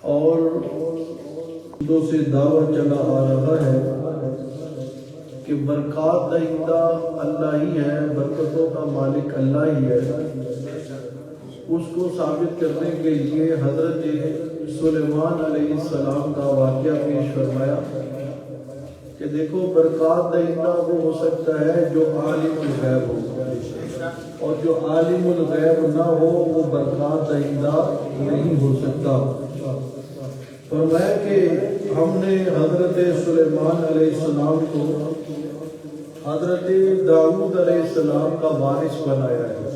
اور دو سے دعویٰ چلا آ رہا ہے کہ برکات دہندہ اللہ ہی ہے، برکتوں کا مالک اللہ ہی ہے۔ اس کو ثابت کرنے کے لیے حضرت سلیمان علیہ السلام کا واقعہ پیش فرمایا کہ دیکھو برکات دہندہ وہ ہو سکتا ہے جو عالم الغیب ہو، اور جو عالم الغیب نہ ہو وہ برکات دہندہ نہیں ہو سکتا۔ فرمایا کہ ہم نے حضرت سلیمان علیہ السلام کو حضرت داؤد علیہ السلام کا وارث بنایا ہے۔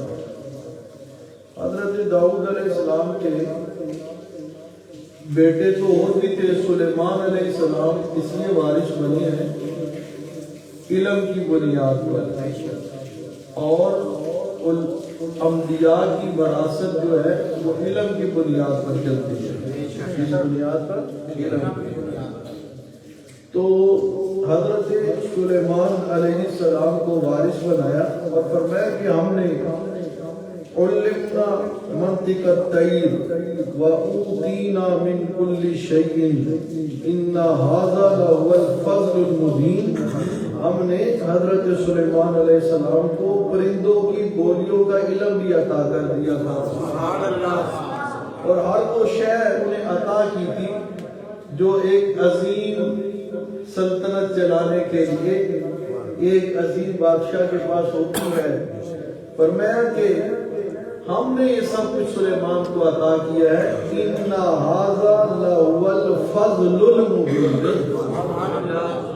حضرت داؤد علیہ السلام کے بیٹے تو اور بھی تھے، سلیمان علیہ السلام اس لیے وارث بنے ہیں علم کی بنیاد پر، اور انبیاء کی وراثت جو ہے وہ علم کی بنیاد پر چلتی ہے۔ کس بنیاد پر؟ علم کی بنیاد۔ تو حضرت سلیمان علیہ السلام کو وارث بنایا اور فرمایا کہ ہم نے علمنا منطق الطیر وأوتینا من کل شیء ان ھذا لہو الفضل المبین۔ ہم نے حضرت سلیمان علیہ السلام کو پرندوں کی بولیوں کا علم بھی عطا کر دیا تھا، اور ہر وہ شے انہیں عطا کی تھی جو ایک عظیم سلطنت چلانے کے لیے ایک عظیم بادشاہ کے پاس ہوتی ہے۔ فرمایا کہ ہم نے یہ سب کچھ سلیمان کو عطا کیا ہے، ان ھذا لہو الفضل المبین۔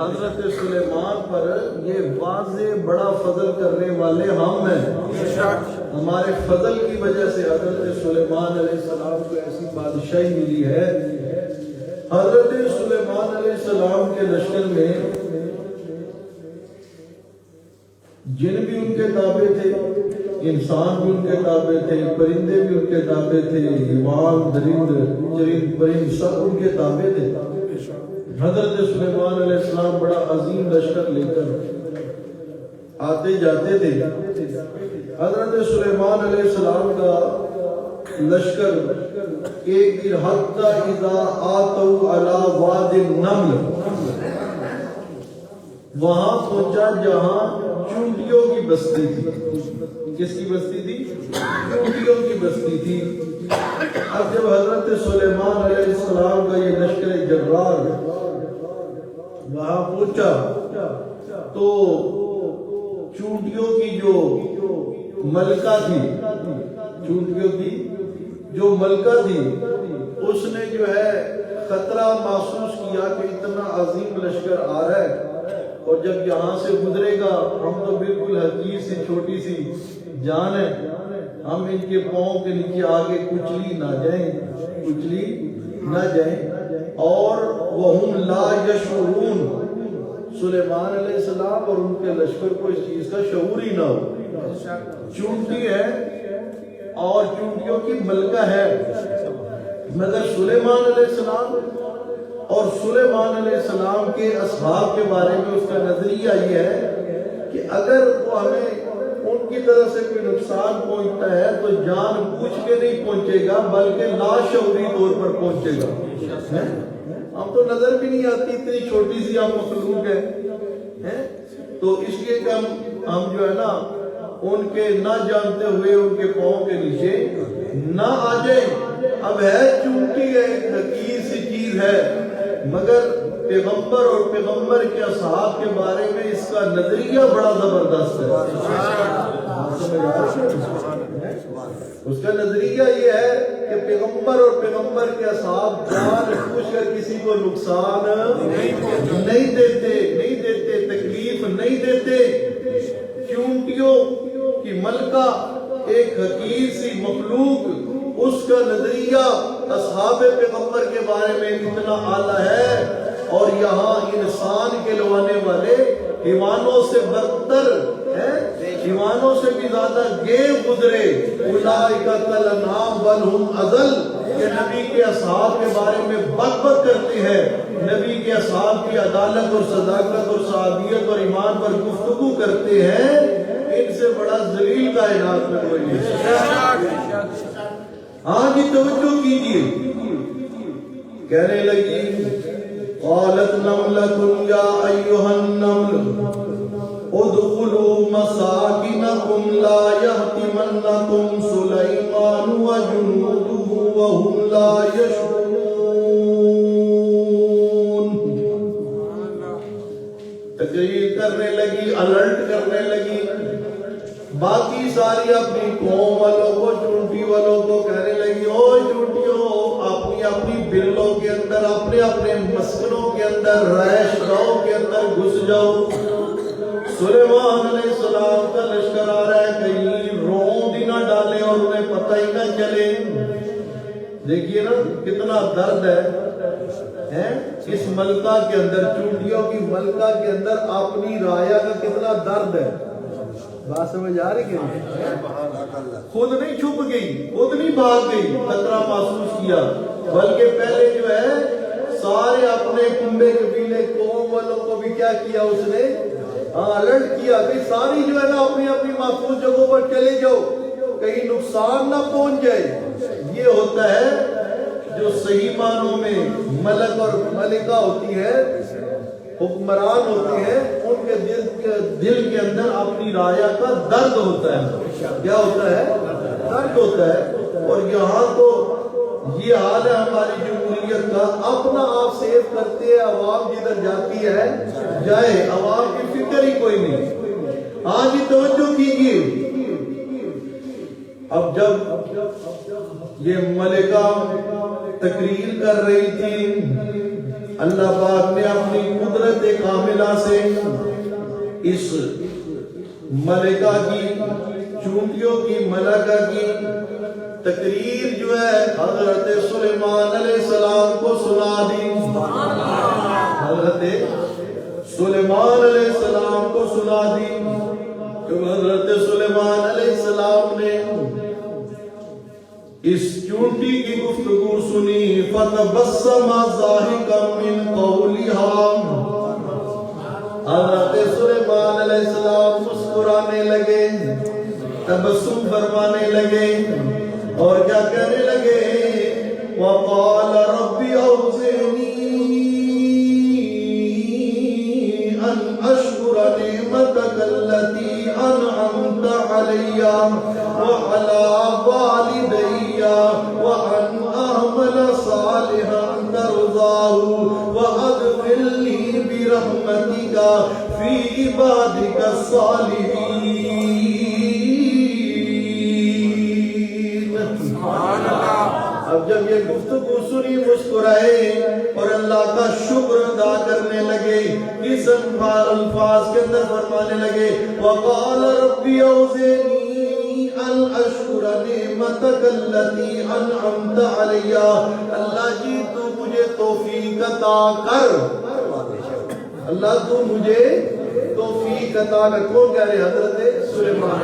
حضرت سلیمان پر یہ واضح بڑا فضل کرنے والے ہم ہیں۔ ہمارے فضل کی وجہ سے حضرت سلیمان علیہ السلام کو ایسی بادشاہی ملی ہے۔ حضرت سلیمان علیہ السلام کے لشکر میں جن بھی ان کے تابع تھے، انسان بھی ان کے تابع تھے، پرندے بھی ان کے تابع تھے، حیوان درند چرند پرند سب ان کے تابع تھے۔ حضرت سلیمان علیہ السلام بڑا عظیم لشکر لے کر آتے جاتے تھے۔ حضرت سلیمان علیہ السلام کا لشکر ایک دن حتی اذا آتوا علی واد النمل وہاں پہنچا جہاں چونٹیوں کی بستی تھی۔ کس کی بستی تھی؟ چونٹیوں کی بستی تھی۔ اب جب حضرت سلیمان علیہ السلام کا یہ لشکر جرار وہاں پہنچا تو چونٹیوں کی جو ملکہ تھی، چونٹیوں کی جو ملکہ تھی، اس نے جو ہے خطرہ محسوس کیا کہ اتنا عظیم لشکر آ رہا ہے، اور جب یہاں سے گزرے گا ہم تو بالکل حقیر سی چھوٹی سی جان ہے، ہم ان کے پاؤں کے نیچے آگے کچلی نہ جائیں، کچلی نہ جائیں۔ اور وَهُمْ لَا يَشْعُرُونَ، سلیمان علیہ السلام اور ان کے لشکر کو اس چیز کا شعور ہی نہ ہو۔ چونٹی ہے اور چونٹیوں کی ملکہ ہے، مگر سلیمان علیہ السلام اور سلیمان علیہ السلام کے اصحاب کے بارے میں اس کا نظریہ یہ ہے کہ اگر وہ ہمیں ان کی طرف سے کوئی نقصان پہنچتا ہے تو جان بوجھ کے نہیں پہنچے گا بلکہ لاشعوری طور پر پہنچے گا۔ ہم تو نظر بھی نہیں آتی، اتنی چھوٹی سی ہم مخلوق ہیں، تو اس لیے کہ ہم جو ہے نا ان کے نہ جانتے ہوئے ان کے پاؤں کے نیچے نہ آ جائیں۔ اب ہے چونٹی ہے، ایک حقیر سی چیز ہے، مگر پیغمبر اور پیغمبر کے اصحاب کے بارے میں اس کا نظریہ بڑا زبردست ہے۔ اس کا نظریہ یہ ہے کہ پیغمبر اور پیغمبر کے اصحاب جان بوجھ کر کسی کو نقصان نہیں دیتے، تکلیف نہیں دیتے۔ چونٹیوں کی ملکہ ایک حقیر سی مخلوق، اس کا نظریہ اصحاب پیغمبر کے بارے میں اتنا اعلیٰ ہے، اور یہاں انسان کے لوانے والے حیوانوں سے برتر ہیں، حیوانوں سے بھی زیادہ گیو گزرے۔ اولئک کالانعام بل ہم اضل، کہ نبی کے اصحاب کے بارے میں بک کرتے ہیں، نبی کے اصحاب کی عدالت اور صداقت اور صحابیت اور ایمان پر گفتگو کرتے ہیں، ان سے بڑا ذلیل کائنات میں کوئی نہیں۔ ہاں جی توجہ کیجیے، کہنے لگی قالت نملۃ یا ایھا النمل ادخلوا مساکنکم لا یحطمنکم سلیمان وجنودہ وهم لا یشعرون. تقریر کرنے لگی، الرٹ کرنے لگی. باقی ساری اپنی قوم والوں کو، چونٹی والوں کو کہنے لگی او چونٹیوں، اپنی اپنی بلوں کے اندر، اپنے اپنے مسکنوں کے اندر، رہائش گاہوں کے اندر گھس جاؤ. سلیمان علیہ السلام کا لشکر آ رہا ہے، کہیں روند ہی نہ ڈالے اور انہیں پتہ ہی نہ چلے. دیکھیے نا کتنا درد ہے اس ملکہ کے اندر، چونٹیوں کی ملکہ کے اندر اپنی رایا کا کتنا درد ہے. بات سمجھ آ رہی کہ خود نہیں چھپ گئی، خود نہیں بھاگ گئی، خطرہ محسوس کیا، بلکہ پہلے جو ہے سارے اپنے کنبے قبیلے قوم والوں کو بھی کیا کیا اس نے الرٹ کیا کہ ساری جو ہے نا اپنی اپنی محفوظ جگہوں پر چلے جاؤ، کہیں نقصان نہ پہنچ جائے. یہ ہوتا ہے جو صحیح معنوں میں ملک اور ملکہ ہوتی ہے، حکمران ہوتے ہیں، ان کے دل کے اندر اپنی رایا کا درد ہوتا ہے. کیا ہوتا ہے؟ درد ہوتا ہے. اور یہاں تو یہ حال ہے ہماری جمہوریت کا، اپنا آپ سیو کرتے ہیں، عوام جدھر جاتی ہے جائے، عوام کی فکر ہی کوئی نہیں. آج ہی توجہ کیجیے. اب جب یہ ملکہ تقریر کر رہی تھی، اللہ پاک نے اپنی قدرت کاملہ سے اس ملکہ کی، چونٹیوں کی ملکہ کی تقریر جو ہے حضرت سلیمان علیہ السلام کو سنا دی. حضرت سلیمان علیہ السلام کو سنا دی. جب حضرت سلیمان علیہ السلام نے اس چونٹی کی گفتگو سنی، فتبسم ضاحکا من قولها، حضرت سلیمان علیہ السلام مسکرانے لگے، تبسم فرمانے لگے، اور کیا کہنے لگے؟ وقال رب اوزعنی ان اشکر نعمتک التي انعمت علی وعلى والدی وان اعمل صالحا ترضاه وادخلنی برحمتک فی عبادک الصالحین. اب جب یہ گفتگو سنی مسکرائے اور اللہ کا شکر ادا کرنے لگے. اس الفاظ کے اندر فرمانے لگے وقال ربی اوزعنی ان اشکر نعمتک التي انعمت علی. اللہ جی تو مجھے توفیق عطا کر، اللہ تو مجھے توفیق عطا کر. کون کہہ رہے؟ حضرت سلیمان.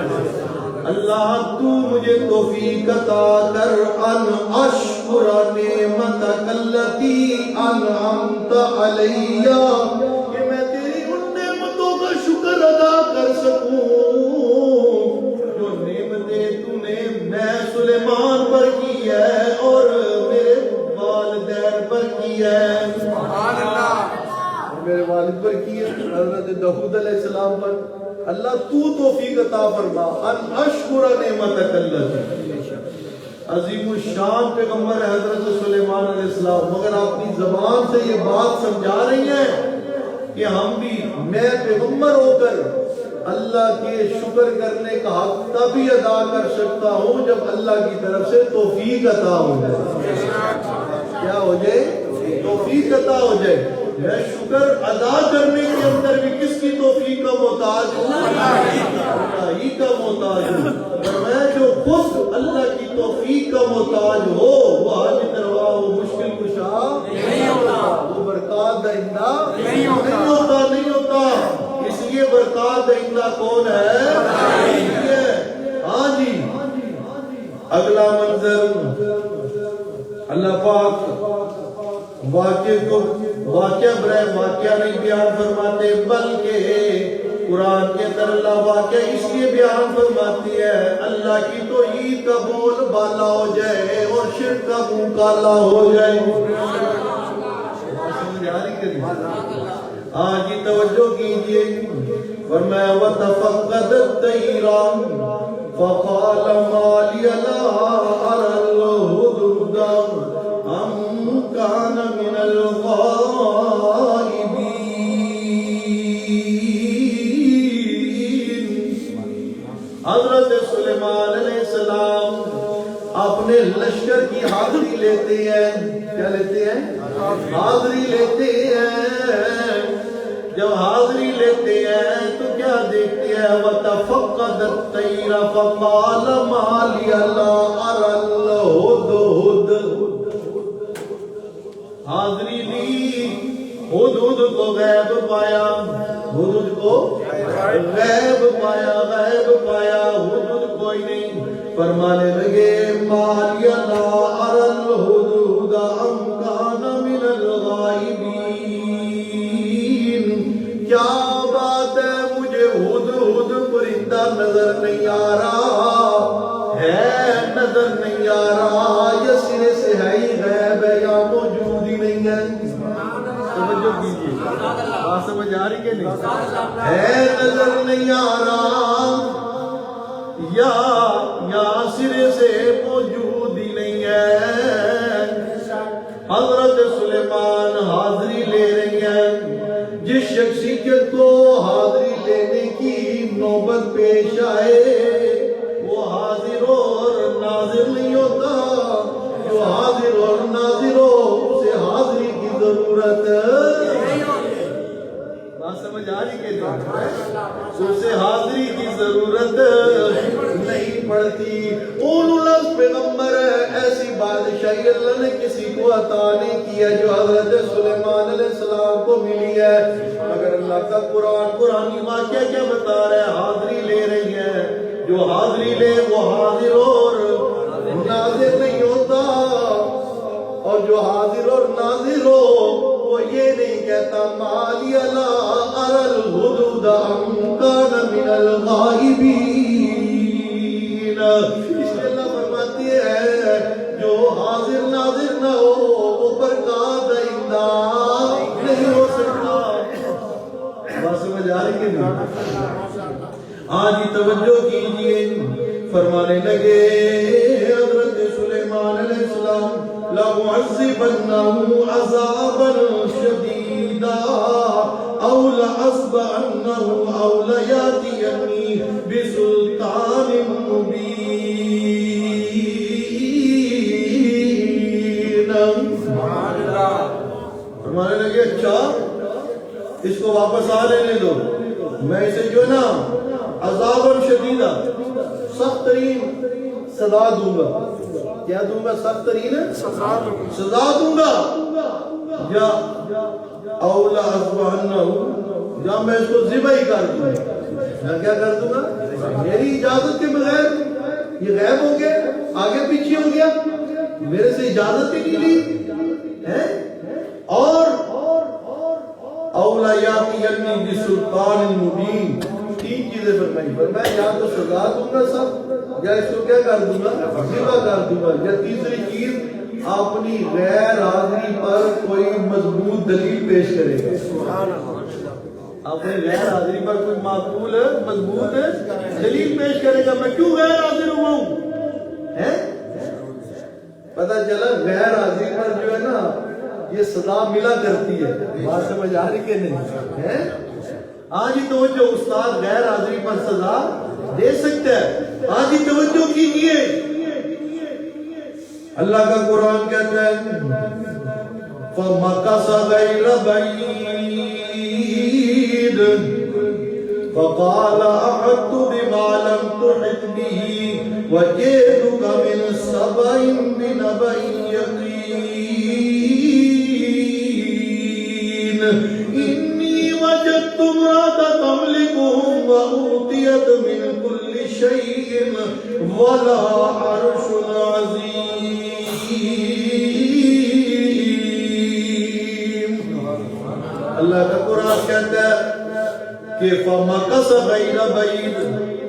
اللہ تو مجھے توفیق عطا کر ان اشکر نعمتک التي انعمت علی، کہ میں تیری ان نعمتوں کا شکر ادا کر سکوں جو نعمتیں تو نے میں سلیمان پر کی ہے اور میرے والدین پر کی ہے. سبحان اللہ. میرے والد پر کی ہے، حضرت داؤد علیہ السلام پر. اللہ تو توفیق عطا فرما ان اشکر نعمتک التي. عظیم الشان پیغمبر حضرت سلیمان علیہ السلام، مگر اپنی زبان سے یہ بات سمجھا رہی ہیں کہ ہم بھی، میں پیغمبر ہو کر اللہ کے شکر کرنے کا حق تبھی ادا کر سکتا ہوں جب اللہ کی طرف سے توفیق عطا ہو جائے. کیا ہو جائے؟ توفیق عطا ہو جائے. میں شکر ادا کرنے کے اندر بھی کس کی توفیق کا محتاج ہوں؟ اللہ ہی کا محتاج ہوں. اور میں جو خود اللہ کی توفیق کا محتاج ہو، وہ حاجت روا، وہ مشکل کشا نہیں ہوتا، وہ برکات دہندہ نہیں ہوتا. اس لیے برکات دہندہ کون ہے؟ ہاں جی. اگلا منظر اللہ پاک واقعہ برائے واقعہ نہیں بیان فرماتے، بلکہ قرآن کے اندر اللہ واقعہ اس لیے بیان فرماتی ہے اللہ کی توحید کا بول بالا ہو جائے اور شرک کا منہ کالا ہو جائے. کہ نہیں؟ ہاں جی توجہ کیجئے، فرمایا وَتَفَقَّدَ الطَّيْرَ فَقَالَ مَا لِيَ لَا أَرَى الْهُدْهُدَ أَمْ كَانَ مِنَ الْغَائِبِينَ۔ حضرت سلیمان علیہ السلام اپنے لشکر کی حاضری لیتے ہیں، کیا لیتے ہیں؟ حاضری لیتے ہیں۔ جب حاضری لیتے ہیں تو کیا دیکھتے ہیں؟ وَتَفَقَّدَ الطَّيْرَ فَقَالَ مَا لِيَ لَا أَرَى الْهُدْهُدَ۔ حاضری لی، ہدہد کو غیب پایا، ہدہد کو غیب پایا، غیب پایا، ہدہد کوئی نہیں۔ فرمانے لگے مَا لِيَ لَا أَرَى الْهُدْهُدَ أَمْ كَانَ مِنَ الْغَائِبِينَ۔ کیا بات ہے، مجھے ہدہد پرندہ نظر نہیں آ رہا ہے، نظر نہیں آ رہا، یہ سرے سے ہے ہی غیب ہے یا موجود ہی نہیں ہے۔ توجہ کیجیے، بات سمجھ آ رہی کہ نہیں؟ ہے نظر نہیں آ رہا یا سرے سے موجود ہی نہیں ہے۔ حضرت سلیمان حاضری لے رہی ہیں۔ جس شخصیت کو حاضری لینے کی نوبت پیش آئے وہ حاضر اور ناظر نہیں ہوتا، جو حاضر اور ناظر ہو اسے حاضری کی ضرورت بات سمجھ آ رہی کہ اسے حاضری کی ضرورت نہیں پڑتی۔ اولو پیغمبر ایسی بادشاہی اللہ نے کسی کو عطا نہیں کیا جو حضرت سلیمان علیہ السلام کو ملی ہے، مگر اللہ کا قرآنی واقعہ کیا بتا رہا ہے؟ حاضری لے رہی ہے، جو حاضری لے وہ حاضر اور ناظر نہیں ہوتا، اور جو حاضر اور ناظر ہو وہ یہ نہیں کہتا مَا لِيَ لَا أَرَى الْهُدْهُدَ أَمْ كَانَ مِنَ الْغَائِبِينَ۔ اس لیے اللہ فرماتی ہے جو حاضر ناظر نہ ہو وہ برکات دہندہ نہیں ہو سکتا۔ بات سمجھ آ رہی کہ نہیں؟ آج توجہ کیجئے، فرمانے لگے حضرت سلیمان علیہ السلام لَأُعَذِّبَنَّهُ عَذَابًا شَدِيدًا أَوْ لَأَصْبَحَنَّهُ أَوْ لَيَأْتِيَنِّي بِسُلْطَانٍ مُبِينٍ۔ فرمانے لگے اچھا اس کو واپس آ لینے دو، میں اسے جو نا عذابًا شدیدہ سخت ترین سزا دوں گا۔ کیا دوں گا؟ سخت ترین سزا دوں گا، یا اولا اذبحنہ، یا میں اس کو ذبح ہی کر دوں گا۔ میں کیا کر دوں گا؟ میری اجازت کے بغیر یہ غیب ہو گیا، آگے پیچھے ہو گیا، میرے سے اجازت ہی نہیں لی ہے۔ اور اولا یاتینی بسلطان مبین، تین چیزیں فرمائی، فرمایا یا تو سزا دوں گا سب، یا اس کو کیا کر دوں گا؟ ذبح کر دوں گا، یا تیسری چیز اپنی غیر حاضری پر کوئی مضبوط دلیل پیش کرے گا۔ اپنی غیر حاضری پر کوئی معقول مضبوط دلیل پیش کرے گا، میں کیوں غیر حاضر ہوا ہوں؟ پتہ چلا غیر حاضری پر جو ہے نا یہ سزا ملا کرتی ہے۔ بات سمجھ آ رہی کہ نہیں ہے؟ آج ہی توجہ، استاد غیر حاضری پر سزا دے سکتا ہے۔ آج ہی توجہ کیجیے، اللہ کا قرآن کہتا ہے فَمَكَثَ غَيْرَ بَعِيدٍ فَقَالَ أَحَطتُ بِمَا لَمْ تُحِطْ بِهِ وَجِئْتُكَ مِنْ سَبَإٍ بِنَبَإٍ يَقِينٍ إِنِّي وَجَدتُّ امْرَأَةً تَمْلِكُهُمْ وَأُوتِيَتْ مِنْ كُلِّ شَيْءٍ وَلَهَا عَرْشٌ عَظِيمٌ۔ اللہ کا قرآن کہتا ہے کہ فَمَكَثَ غَيْرَ بَعِيدٍ،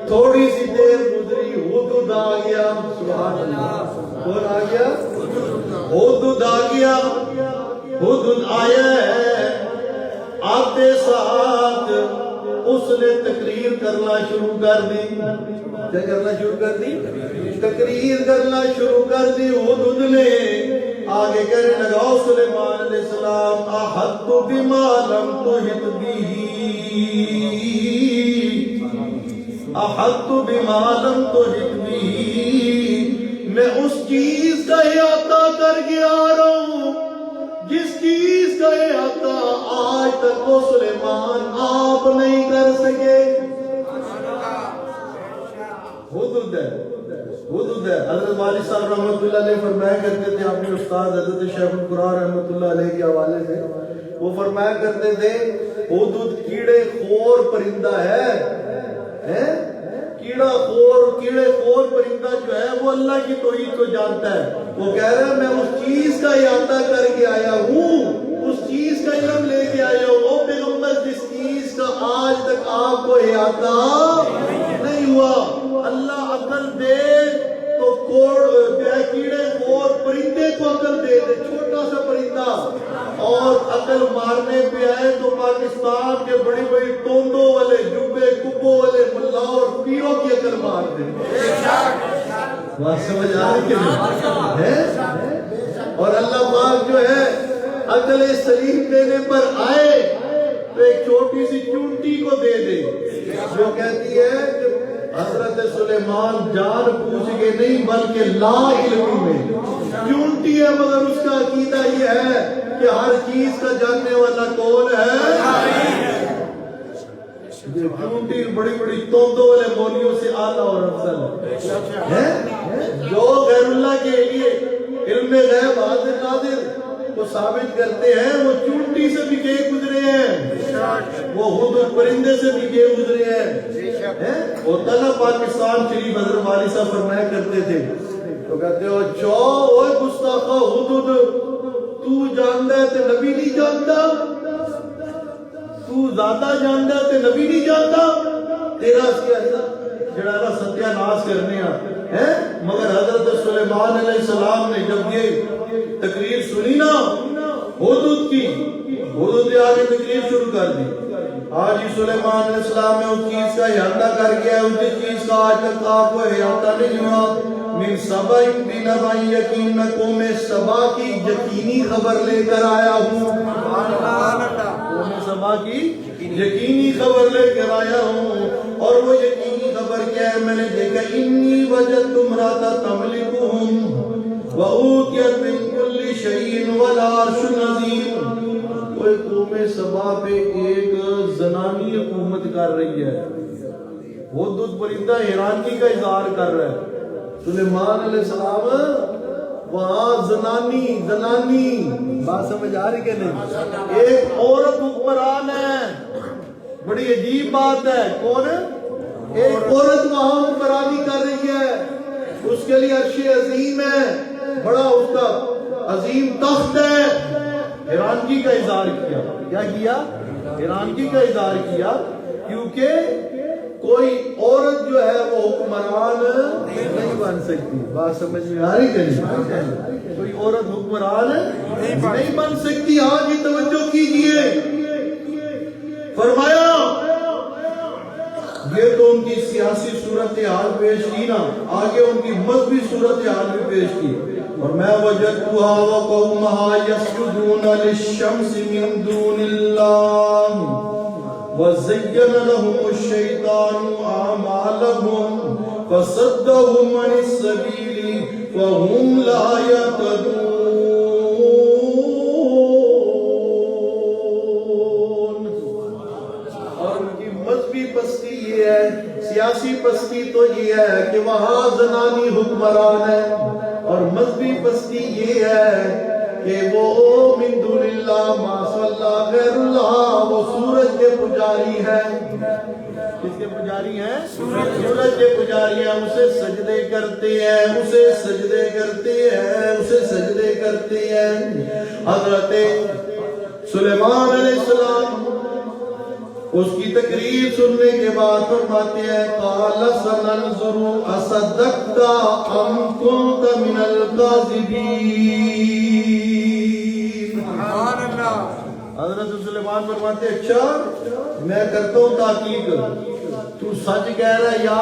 تھوڑی سی دیر گزری، ہدہد آ گیا۔ سبحان اللہ، کون آ گیا؟ ہدہد آ گیا، ہدہد آیا ہے۔ آتے ساتھ اس نے تقریر کرنا شروع کر دی. کیا کرنا شروع کر دی؟ تقریر کرنا شروع کر دی. ہدہد نے آگے کہنے لگا سلیمان علیہ السلام احط بما لم تحط به، احط بما لم تحط به، میں اس چیز کا احاطہ کر کے آ رہا ہوں جس چیز کا احاطہ آج تک وہ سلیمان آپ نہیں کر سکے. حدود ہے، حدود ہے. حضرت والد صاحب رحمۃ اللہ علیہ فرمایا کرتے تھے، اپنے استاد حضرت شیخ القرآن رحمۃ اللہ علیہ کے حوالے سے وہ فرمایا کرتے تھے حدود کیڑے خور پرندہ ہے. کیڑے خور پرندہ جو ہے وہ اللہ کی توحید کو جانتا ہے. وہ کہہ رہا ہے میں اس چیز کا احاطہ کر کے آیا ہوں، اس چیز کا علم لے کے آیا ہوں. وہ پیغمبر جس چیز کا آج تک آپ کو احاطہ نہیں ہوا، اللہ عقل دے تو کیڑے خور پرندے کو عقل دے دے، چھوٹا سا پرندہ، اور عقل مارنے پہ آئے تو پاکستان کے بڑی بڑی ٹونڈوں والے جبے کبوں والے ملا اور پیروں کی عقل مار دے. بات سمجھ آ رہی ہے؟ اور اللہ پاک جو ہے عقل سلیم دینے پر آئے تو ایک چھوٹی سی چونٹی کو دے دے جو کہتی ہے کہ حضرت سلیمان جان پوچھ کے نہیں بلکہ لا علمی میں چونٹی ہے، مگر اس کا عقیدہ یہ ہے کہ ہر چیز کا جاننے والا کون ہے. چونٹی بڑی بڑی توندوں والے مولیوں سے اعلیٰ اور افضل ہے. جو غیر اللہ کے لیے علم غیب حاضر ناظر کو ثابت کرتے ہیں وہ چونٹی سے بھی گئے گزرے ہیں، وہ ہدہد پرندے سے بھی گئے گزرے ہیں. ہوتا نا پاکستان شریف حضرت والی صاحب فرمایا کرتے تھے تو کہتے ہو اوے گستاخا ہدہد تو جانتا ہے تے نبی نہیں جانتا، تو زیادہ جانتا ہے تے نبی نہیں جانتا، تیرا جڑا نا ستیہ ناس کرنے ہیں. مگر حضرت سلیمان علیہ السلام نے جب یہ تقریر سنی نا ہدہد کی، ہدہد نے آگے تقریر شروع کر دی. آج ہی سلیمان علیہ السلام نے اس چیز کا احاطہ کر گیا ہے، اس چیز کا آج تک آپ کو احاطہ نہیں ہوا. من سبا بنبأ یقین، میں قوم سبا کی یقینی خبر لے کر آیا ہوں. قوم سبا کی یقینی خبر لے کر آیا ہوں. اور وہ یقینی خبر کیا ہے؟ میں نے دیکھا انی وجدت امرأة تملکہم وَأُوتِیَتْ مِن كُلِّ شَيْءٍ وَلَهَا عَرْشٌ عَظِیمٌ. کوئی قوم سبا پہ ایک زنانی حکومت کر رہی ہے. ہدہد پرندہ حیرانی کا اظہار کر رہا ہے. سلیمان علیہ السلام وہاں زنانی بات سمجھ آ رہی کہ نہیں؟ ایک عورت حکمران ہے. بڑی عجیب بات ہے. کون؟ ایک عورت وہاں حکمرانی کر رہی ہے. اس کے لیے عرش عظیم ہے، بڑا اس کا عظیم تخت ہے. حیرانگی کا اظہار کیا. کیا کیا؟ حیرانگی کا اظہار کیا کیونکہ کوئی عورت جو ہے وہ حکمران نہیں بن سکتی. بات سمجھ میں آ رہی کہ نہیں؟ کوئی عورت حکمران نہیں بن سکتی. آج یہ توجہ کیجئے. فرمایا یہ تو ان کی سیاسی صورتحال پیش کی نا، آگے ان کی مذہبی صورتحال بھی پیش کی. اور میں وجدتها وقومها يسجدون للشمس من دون الله وزين لهم الشيطان أعمالهم فصدهم عن السبيل فهم لا يهتدون. اور ان کی مذہبی پستی یہ ہے، سیاسی پستی تو یہ ہے کہ وہاں زنانی حکمران ہے، اور مذہبی پستی یہ ہے کہ وہ من دون اللہ معاذ اللہ غیر اللہ وہ سورج کے پجاری ہیں. کس کے پجاری ہیں؟ سورج کے پجاری ہیں. اسے سجدے کرتے ہیں، اسے سجدے کرتے ہیں، اسے سجدے کرتے ہیں. حضرت سلیمان علیہ السلام اس کی تقریر سننے کے بعد فرماتے ہیں قال سننظر اصدقت ام كنت من الكاذبین. حضرت سلیمان سلمان فرماتے اچھا میں کرتا ہوں تحقیق، تو سچ کہہ رہا ہے یا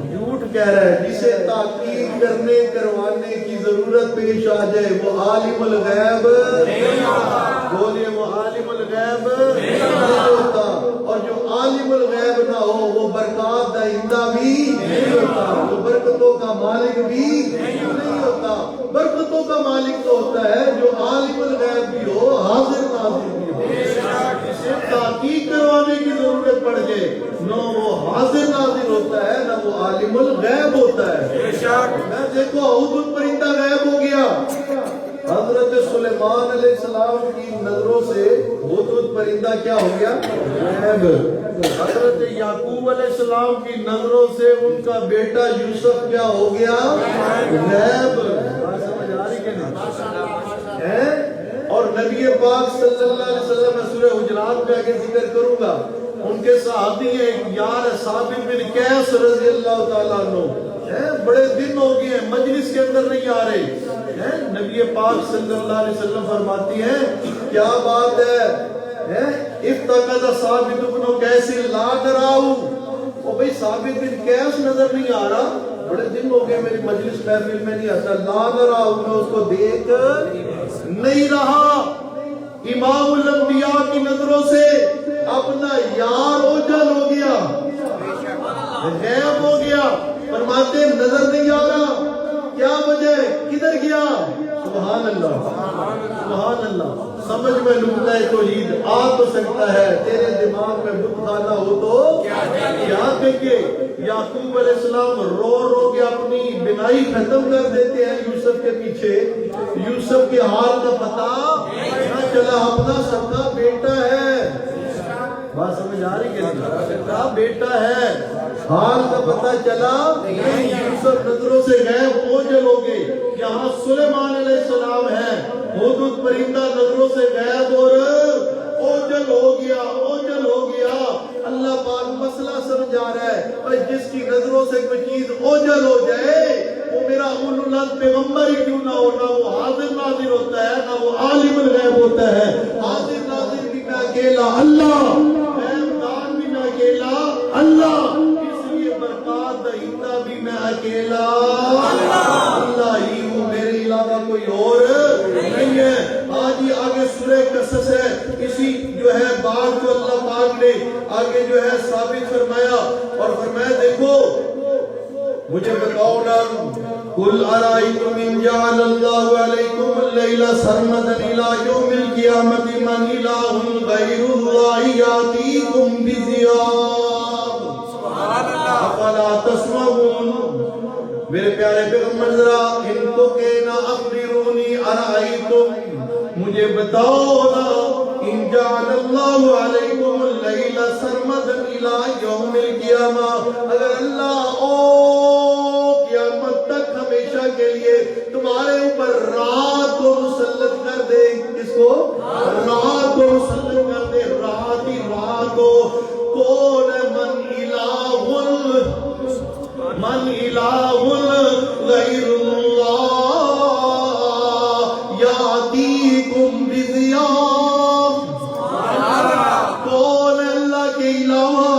جھوٹ کہہ رہا ہے؟ جسے تحقیق کرنے کروانے کی ضرورت پیش آ جائے وہ عالم الغیب نہیں ہوتا، بولیے وہ عالم الغیب نہیں ہوتا، اور جو عالم الغیب نہ ہو وہ برکات دہندہ بھی نہیں ہوتا، وہ برکتوں کا مالک بھی نہیں ہوتا۔ برکتوں کا مالک تو ہوتا ہے جو عالم الغیب بھی ہو، حاضر ناظر بھی ہو۔ جسے تحقیق کروانے کی ضرورت پڑ جائے نہ وہ حاضر ناظر ہوتا ہے نہ وہ عالم الغیب ہوتا ہے۔ میں دیکھو ہدہد پرندہ غائب ہو گیا، حضرت سلیمان علیہ السلام کی نظروں سے ہدہد پرندہ کیا ہو گیا؟ غائب۔ حضرت یعقوب علیہ السلام کی نظروں سے ان کا بیٹا یوسف کیا ہو گیا؟ غائب۔ بات سمجھ آ رہی کہ نہیں؟ اور نبی پاک صلی اللہ علیہ وسلم، میں سورہ حجرات میں آگے ذکر کروں گا، ان کے صحابی ہیں ایک یار ثابت بن قیس رضی اللہ تعالیٰ عنہ، بڑے دن ہو گئے ہیں مجلس کے اندر نہیں آ رہے، نبی پاک صلی اللہ علیہ وسلم فرماتی ہیں کیا بات ہے، افتقد ثابت بن قیس لا تراؤ، وہ بھئی ثابت بن قیس نظر نہیں آ رہا، بڑے دن ہو گئے میری مجلس محفل میں نہیں آتا، لا تراؤ، میں اس کو دیکھ نہیں رہا۔ امام الانبیاء کی نظروں سے اپنا یار اوجھل ہو گیا، غائب ہو گیا، فرماتے نظر نہیں آ رہا، کیا وجہ ہے، کدھر گیا؟ سبحان اللہ، سبحان اللہ۔ سمجھ میں نکتہ توحید آ تو سکتا ہے، تیرے دماغ میں بت خانہ ہو تو کیا دیکھے؟ یعقوب علیہ السلام رو رو کے اپنی بنائی ختم کر دیتے ہیں یوسف کے پیچھے، یوسف کے حال کا پتہ نہ چلا، اپنا سب بیٹا ہے، بات سمجھ آ رہی کہ بیٹا ہے، حال کا پتہ چلا نہیں، یوسف نظروں سے غائب اوجھل ہو گئے۔ یہاں سلیمان علیہ السلام ہے، ہدہد پرندہ نظروں سے غائب اور اوجھل ہو گیا، اوجھل ہو گیا۔ اللہ پاک مسئلہ سمجھا رہا ہے، اور جس کی نظروں سے کوئی چیز اوجھل ہو جائے وہ میرا اولو العزم پیغمبر ہی کیوں نہ ہو، نہ وہ حاضر ناظر ہوتا ہے نہ وہ عالم الغیب ہوتا ہے۔ حاضر ناظر بھی میں اکیلا اللہ، غیب دان بھی میں اکیلا اللہ، اس لیے برکات دہندہ بھی میں اکیلا اللہ ہی ہوں، میرے علاوہ کوئی اور نہیں ہے۔ آج ہی آگے سورہ قصص ہے، اسی جو ہے بات کو اللہ پاک نے آگے جو ہے ثابت فرمایا، اور فرمایا دیکھو مجھے بتاؤ نا، قُلْ أَرَأَيْتُمْ إِنْ جَعَلَ اللَّهُ عَلَيْكُمُ اللَّيْلَ سَرْمَدًا إِلَى يَوْمِ الْقِيَامَةِ مَنْ إِلَٰهٌ غَيْرُ اللَّهِ يَأْتِيكُمْ بِضِيَاءٍ أَفَلَا تَسْمَعُونَ۔ میرے پیارے پیغمبر ذرا ان کو کہنا اخبرونی ارائیتم، مجھے بتاؤ نا، ان جعل اللہ علیکم اللیل سرمدا الی یوم القیامہ، اگر اللہ قیامت تک ہمیشہ کے لیے تمہارے اوپر رات کو مسلط کر دے، کس کو؟ رات کو مسلط کر دے، رات ہی رات کو، کون من الہ غیر اللہ یاتیکم بضیاء، کون اللہ کے علاوہ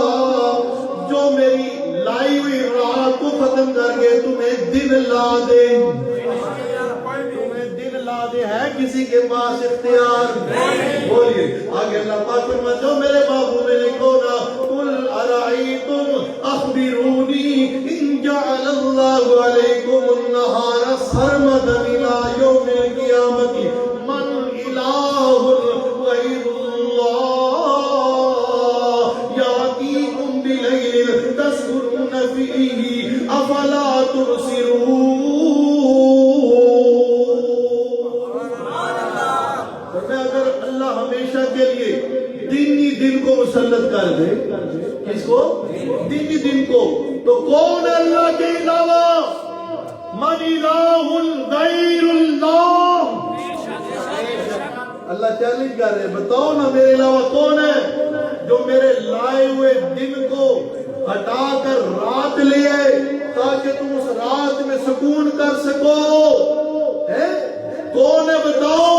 جو میری لائی ہوئی رات کو ختم کر کے تمہیں دن لا دے، تمہیں دن لا دے، ہے کسی کے پاس اختیار؟ بولیے آگے اللہ پاک فرماتا ہے میرے محبوب نے لکھو نا، قُلْ أَرَأَيْتُمْ أَخْبِرُونِي إِنْ جَعَلَ اللَّهُ عَلَيْكُمُ النَّهَارَ سَرْمَدًا إِلَى يَوْمِ الْقِيَامَةِ مَنْ إِلَٰهٌ غَيْرُ اللَّهِ يَأْتِيكُمْ بِلَيْلٍ تَسْكُنُونَ فِيهِ أَفَلَا تُبْصِرُونَ۔ اگر اللہ ہمیشہ کے لیے دن ہی دن کو مسلط کر دے، کس کو؟ دن ہی دن کو، تو کون ہے اللہ کے علاوہ؟ من الہ غیر اللہ، اللہ چیلنج کر رہے، بتاؤ نا میرے علاوہ کون ہے جو میرے لائے ہوئے دن کو ہٹا کر رات لے آئے تاکہ تم اس رات میں سکون کر سکو، کون ہے بتاؤ؟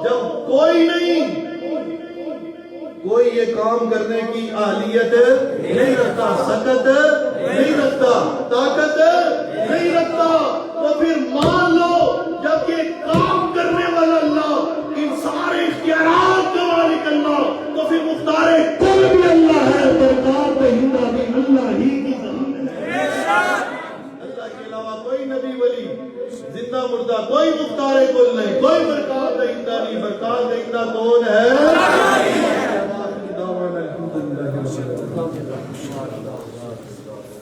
جب کوئی نہیں کوئی یہ کام کرنے کی اہلیت نہیں رکھتا، سکت نہیں رکھتا، طاقت نہیں رکھتا، تو پھر مان لو جب یہ کام کرنے والا اللہ، ان سارے اختیارات کا مالک اللہ، تو پھر مختار کل بھی اللہ ہے، برکات ہندا بھی اللہ ہی کی ذات ہے۔ اللہ کے علاوہ کوئی نبی ولی، زندہ مردہ کوئی مختار کل نہیں، کوئی برکات دہندہ نہیں، برکات دہندہ کون ہے؟ اللہ ہی ہے۔